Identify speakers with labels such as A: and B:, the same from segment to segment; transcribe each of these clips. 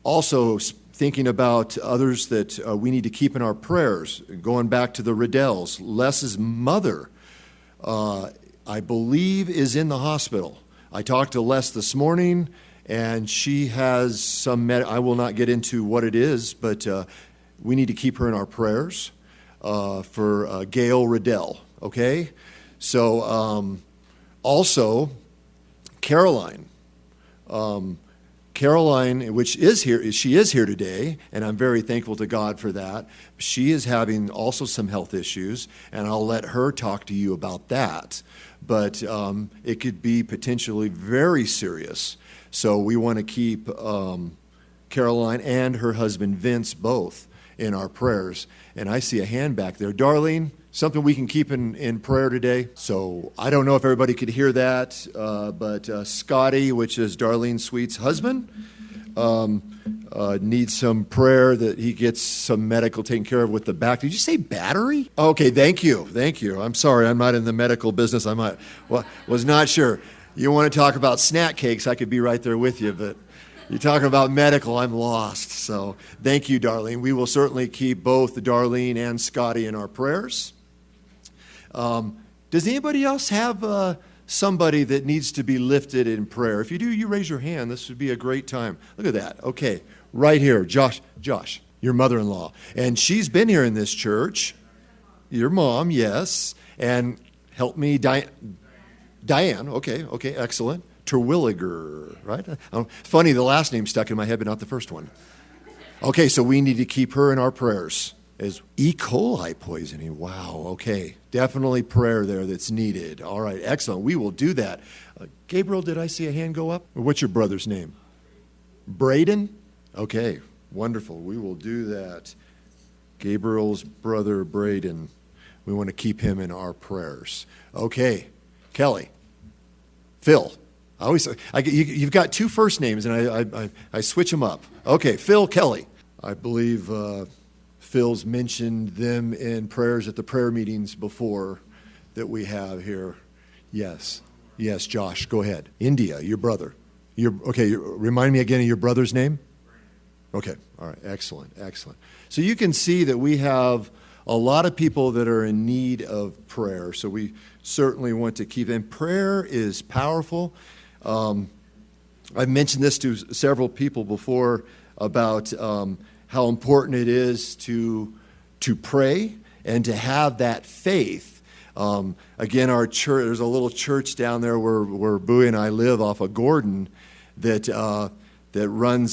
A: Also, thinking about others that we need to keep in our prayers. Going back to the Riddells, Les's mother, I believe, is in the hospital. I talked to Les this morning, and she has some, I will not get into what it is, but we need to keep her in our prayers for Gail Riddell, okay? So, also, Caroline. Caroline, which is here, she is here today, and I'm very thankful to God for that. She is having also some health issues, and I'll let her talk to you about that. But it could be potentially very serious. So we want to keep Caroline and her husband Vince both in our prayers. And I see a hand back there. Darlene, something we can keep in prayer today. So I don't know if everybody could hear that, but Scotty, which is Darlene Sweet's husband, needs some prayer that he gets some medical taken care of with the back. Did you say battery? Okay, thank you. I'm sorry, I'm not in the medical business. Was not sure. You want to talk about snack cakes, I could be right there with you, but you're talking about medical, I'm lost. So thank you, Darlene. We will certainly keep both Darlene and Scotty in our prayers. Does anybody else have somebody that needs to be lifted in prayer? If you do, you raise your hand. This would be a great time. Look at that. Okay, right here, Josh, your mother-in-law. And she's been here in this church. Your mom, yes. And help me, Diane. Okay, excellent. Terwilliger, right? Funny, the last name stuck in my head, but not the first one. Okay, so we need to keep her in our prayers. As E. coli poisoning. Wow, okay. Definitely prayer there that's needed. All right, excellent. We will do that. Gabriel, did I see a hand go up? What's your brother's name? Braden? Okay, wonderful. We will do that. Gabriel's brother, Braden. We want to keep him in our prayers. Okay, Kelly. Phil. You've got two first names, and I switch them up. Okay, Phil, Kelly. I believe Phil's mentioned them in prayers at the prayer meetings before that we have here. Yes, Josh, go ahead. India, your brother. Remind me again of your brother's name? Okay, all right, excellent. So you can see that we have a lot of people that are in need of prayer, so we certainly want to keep them. Prayer is powerful. I've mentioned this to several people before about how important it is to pray and to have that faith. Again, our church, there's a little church down there where Bowie and I live off of Gordon that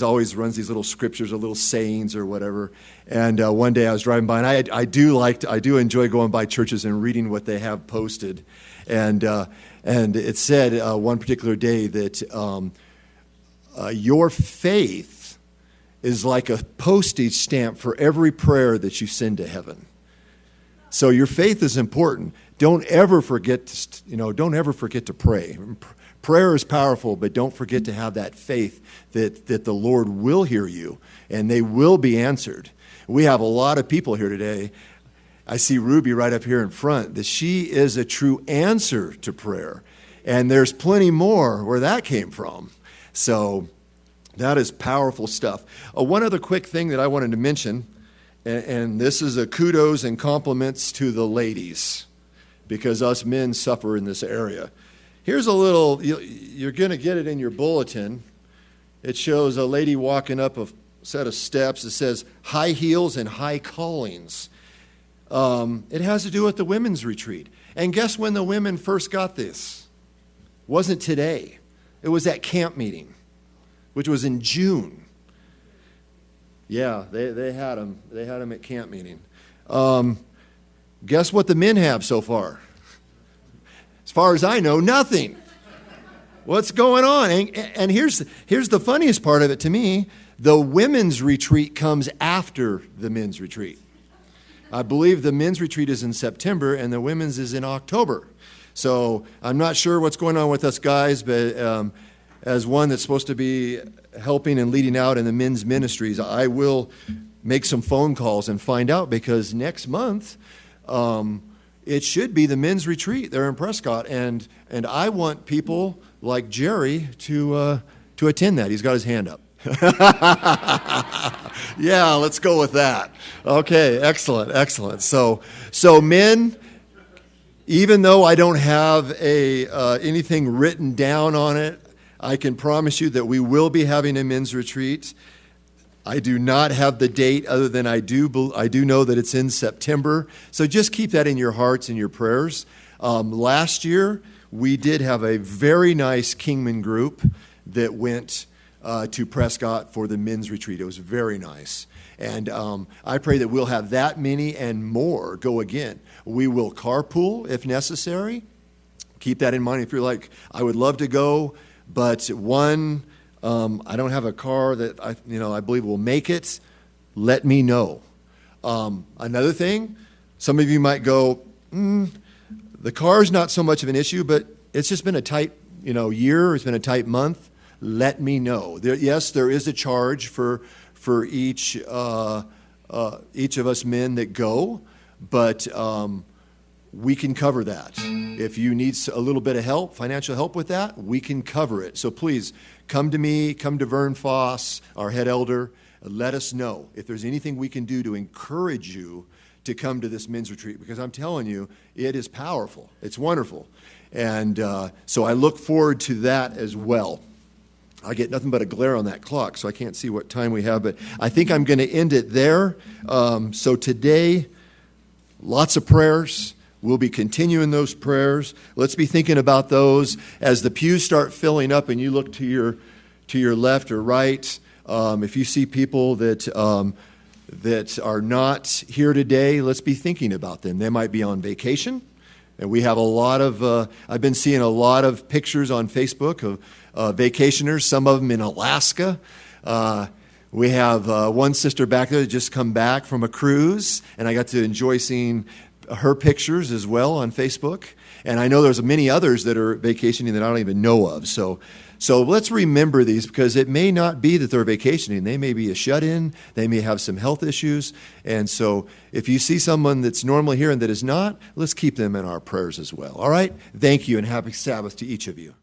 A: always runs these little scriptures or little sayings or whatever. And one day I was driving by, and I do enjoy going by churches and reading what they have posted. And it said one particular day that your faith is like a postage stamp for every prayer that you send to heaven. So your faith is important. Don't ever forget to pray. Prayer is powerful, but don't forget to have that faith that the Lord will hear you and they will be answered. We have a lot of people here today. I see Ruby right up here in front, that she is a true answer to prayer. And there's plenty more where that came from. So that is powerful stuff. One other quick thing that I wanted to mention, and this is a kudos and compliments to the ladies, because us men suffer in this area. Here's a little, you're going to get it in your bulletin. It shows a lady walking up a set of steps. It says high heels and high callings. It has to do with the women's retreat. And guess when the women first got this? Wasn't today. It was at camp meeting, which was in June. Yeah, they had them. They had them at camp meeting. Guess what the men have so far? As far as I know, nothing. What's going on? And here's the funniest part of it to me. The women's retreat comes after the men's retreat. I believe the men's retreat is in September and the women's is in October. So I'm not sure what's going on with us guys, but as one that's supposed to be helping and leading out in the men's ministries, I will make some phone calls and find out, because next month it should be the men's retreat there in Prescott, and I want people like Jerry to attend that. He's got his hand up. Yeah, let's go with that. Okay, excellent, excellent. So men, even though I don't have anything written down on it, I can promise you that we will be having a men's retreat. I do not have the date other than I do know that it's in September. So just keep that in your hearts and your prayers. Last year, we did have a very nice Kingman group that went to Prescott for the men's retreat. It was very nice. And I pray that we'll have that many and more go again. We will carpool if necessary. Keep that in mind. If you're like, I would love to go, but I don't have a car that I believe will make it, let me know. Another thing, some of you might go, the car's not so much of an issue, but it's just been a tight year, it's been a tight month. Let me know. Yes, there is a charge for each of us men that go, but we can cover that. If you need a little bit of help, financial help with that, we can cover it. So please come to me, come to Vern Foss, our head elder. Let us know if there's anything we can do to encourage you to come to this men's retreat, because I'm telling you, it is powerful. It's wonderful. And so I look forward to that as well. I get nothing but a glare on that clock, so I can't see what time we have, but I think I'm going to end it there. So today, lots of prayers. We'll be continuing those prayers. Let's be thinking about those as the pews start filling up and you look to your left or right. If you see people that are not here today, let's be thinking about them. They might be on vacation. And we have a lot of, I've been seeing a lot of pictures on Facebook of vacationers, some of them in Alaska. We have one sister back there that just come back from a cruise, and I got to enjoy seeing her pictures as well on Facebook. And I know there's many others that are vacationing that I don't even know of. So let's remember these, because it may not be that they're vacationing. They may be a shut-in. They may have some health issues. And so if you see someone that's normally here and that is not, let's keep them in our prayers as well. All right? Thank you, and happy Sabbath to each of you.